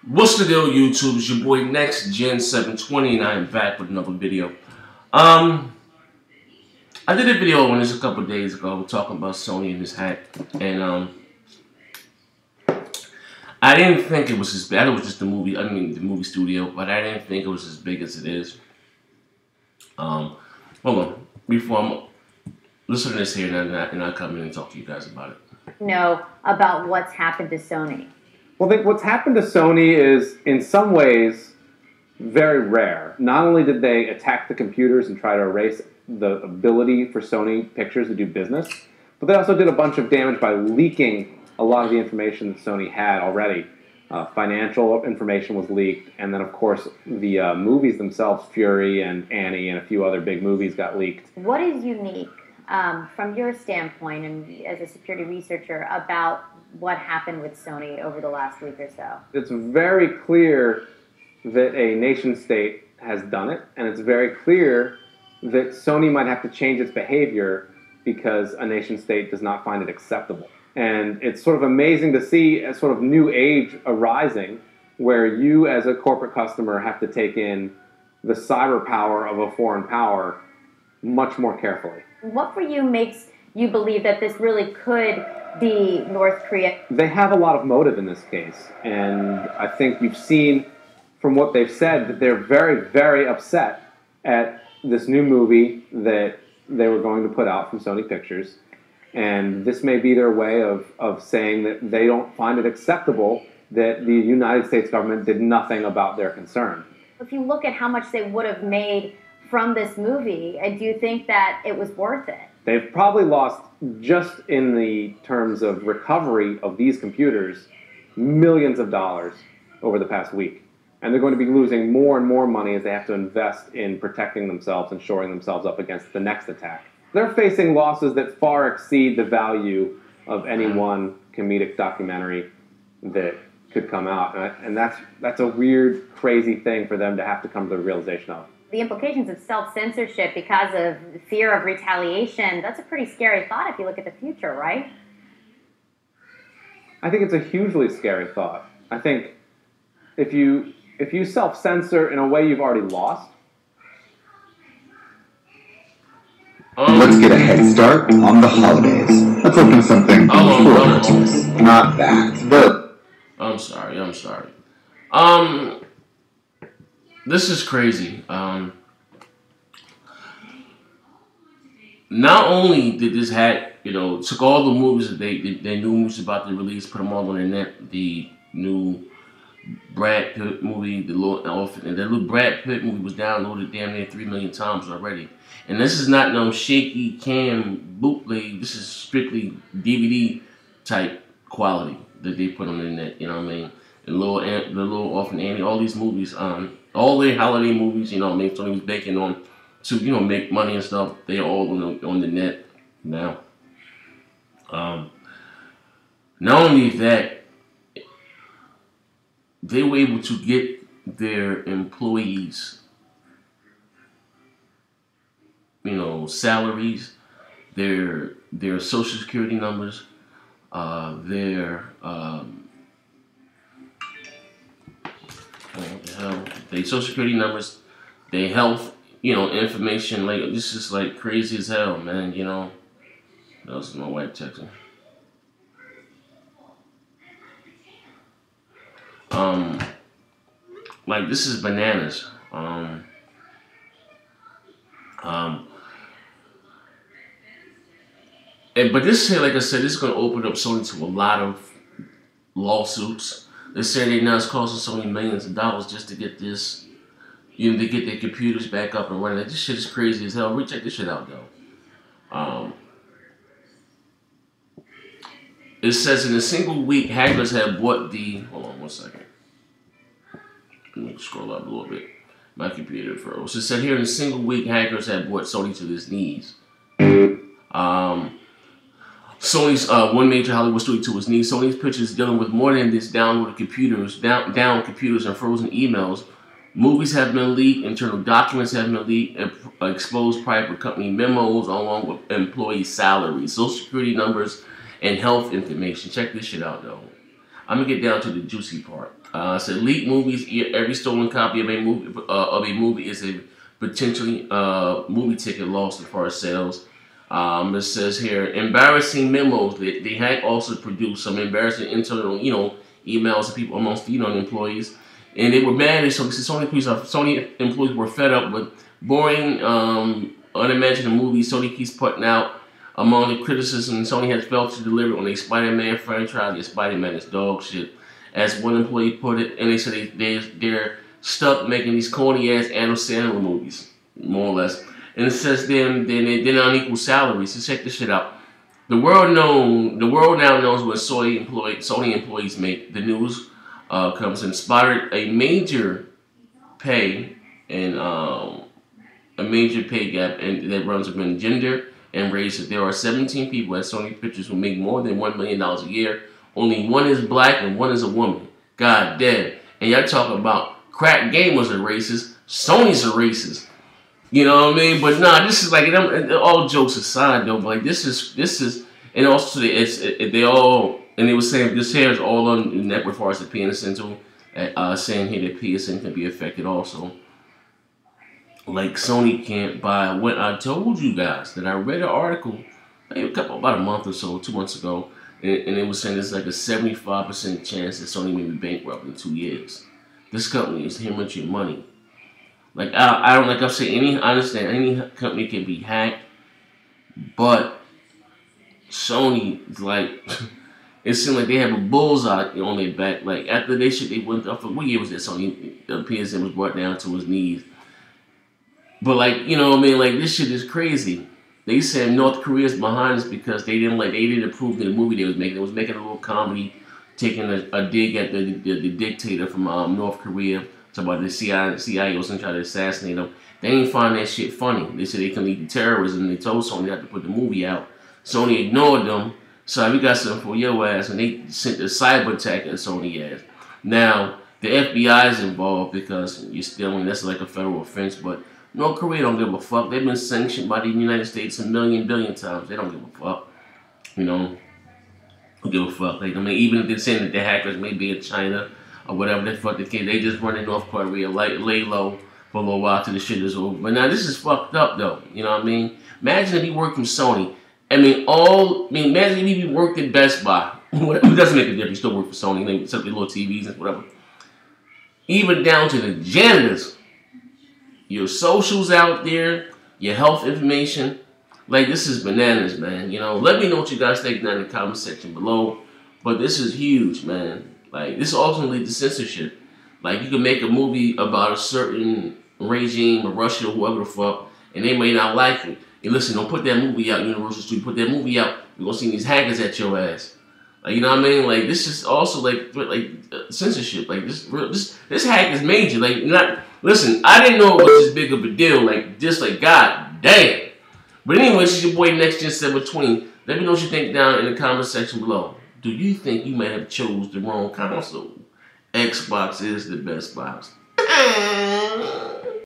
What's the deal, YouTube? It's your boy Next Gen 720, and I am back with another video. I did a video on this a couple days ago. We're talking about Sony and his hat, and I didn't think it was as bad. It was just the movie studio, but I didn't think it was as big as it is. Hold on, before I'm listen to this here, and I'll come in and talk to you guys about it. Know about what's happened to Sony. Well, I think what's happened to Sony is, in some ways, very rare. Not only did they attack the computers and try to erase the ability for Sony Pictures to do business, but they also did a bunch of damage by leaking a lot of the information that Sony had already. Financial information was leaked, and then, of course, the movies themselves, Fury and Annie and a few other big movies got leaked. What is unique, from your standpoint and as a security researcher, about what happened with Sony over the last week or so? It's very clear that a nation state has done it, and it's very clear that Sony might have to change its behavior because a nation state does not find it acceptable. And it's sort of amazing to see a sort of new age arising where you as a corporate customer have to take in the cyber power of a foreign power much more carefully. What for you makes you believe that this really could be North Korea? They have a lot of motive in this case, and I think you've seen from what they've said that they're very, very upset at this new movie that they were going to put out from Sony Pictures, and this may be their way of saying that they don't find it acceptable that the United States government did nothing about their concern. If you look at how much they would have made from this movie, do you think that it was worth it? They've probably lost, just in the terms of recovery of these computers, millions of dollars over the past week. And they're going to be losing more and more money as they have to invest in protecting themselves and shoring themselves up against the next attack. They're facing losses that far exceed the value of any one comedic documentary that could come out. And that's a weird, crazy thing for them to have to come to the realization of. The implications of self-censorship because of fear of retaliation, that's a pretty scary thought if you look at the future, right? I think it's a hugely scary thought. I think if you self-censor in a way you've already lost. Let's get a head start on the holidays. Let's open something informative. Not that, but... I'm sorry. This is crazy. Not only did this hat, took all the movies that they knew was about to release, put them all on the net. The new Brad Pitt movie, the little Brad Pitt movie was downloaded damn near 3 million times already. And this is not no shaky cam bootleg. This is strictly DVD type quality that they put on the net. You know what I mean? The little Orphan Annie, all these movies, all the holiday movies, Sony was banking on to make money and stuff. They're all on the net now. Not only that, they were able to get their employees, salaries, their social security numbers, their social security numbers, their health, information. Like, this is like crazy as hell, man. That was my wife texting. Like, this is bananas. But this here, like I said, this is going to open up Sony to a lot of lawsuits. They say they now it's costing Sony millions of dollars just to get this, to get their computers back up and running. Like, this shit is crazy as hell. Check this shit out, though. It says in a single week, hackers have bought the... Hold on one second. Let me scroll up a little bit. My computer froze. It said here in a single week, hackers have brought Sony to its knees. Sony's one major Hollywood studio to its knees. Sony's Pictures dealing with more than this downloaded computers, down computers and frozen emails. Movies have been leaked, internal documents have been leaked, exposed private company memos along with employee salaries, social security numbers, and health information. Check this shit out, though. I'm gonna get down to the juicy part. Said leaked movies. Every stolen copy of a movie is a potentially movie ticket lost as far as sales. It says here embarrassing memos. The hack also produced some embarrassing internal, emails to people amongst employees, and they were mad. So Sony employees were fed up with boring, unimaginable movies Sony keeps putting out. Among the criticism, Sony has failed to deliver on a Spider-Man franchise. The Spider-Man is dog shit, as one employee put it. And they said they're stuck making these corny-ass Adam Sandler movies, more or less. And it says they're on equal salaries. So check this shit out. The world now knows what Sony employees make. The news comes and spotted a major pay gap and that runs between gender and race. There are 17 people at Sony Pictures who make more than $1 million a year. Only one is black and one is a woman. God damn. And y'all talking about crack gamers are racist. Sony's a racist. You know what I mean? But nah, this is like, all jokes aside though, but like this is, and also they were saying this here is all on the network as far as the PSN tool, saying here that PSN can be affected also. Like Sony can't buy what I told you guys that I read an article about a month or so, 2 months ago, and it was saying there's like a 75% chance that Sony may be bankrupt in 2 years. This company is hemorrhaging money. Like I don't like I'm saying I understand any company can be hacked, but Sony is like it seemed like they have a bullseye on their back. Like after they went up for what year was that Sony PSN was brought down to his knees. But like, you know what I mean, like this shit is crazy. They said North Korea's behind us because they didn't approve of the movie they was making. They was making a little comedy, taking a dig at the dictator from North Korea, talking about the CIA was gonna try to assassinate him. They didn't find that shit funny. They said they can lead to terrorism. They told Sony not to put the movie out. Sony ignored them. So we got something for your ass, and they sent a cyber attack at Sony ass. Now the FBI is involved because you're stealing. That's like a federal offense, but North Korea don't give a fuck. They've been sanctioned by the United States a billion times. They don't give a fuck. Don't give a fuck. Like, I mean, even if they're saying that the hackers may be in China or whatever the fuck the case, they just run in North Korea, lay low for a little while till the shit is over. But now this is fucked up though. You know what I mean? Imagine if he worked from Sony. Imagine if he worked at Best Buy. It doesn't make a difference. He still work for Sony. Except the little TVs and whatever. Even down to the janitors. Your socials out there, your health information. Like, this is bananas, man. Let me know what you guys think down in the comment section below. But this is huge, man. Like, this ultimately leads to censorship. Like, you can make a movie about a certain regime or Russia or whoever the fuck, and they may not like it. And listen, don't put that movie out, Universal Studios. Put that movie out, we're gonna see these hackers at your ass. Like, you know what I mean? Like, this is also like censorship. Like, this hack is major. Like, listen, I didn't know it was this big of a deal. Like, just like, god damn. But anyway, this is your boy NextGen720. Let me know what you think down in the comment section below. Do you think you may have chose the wrong console? Xbox is the best box.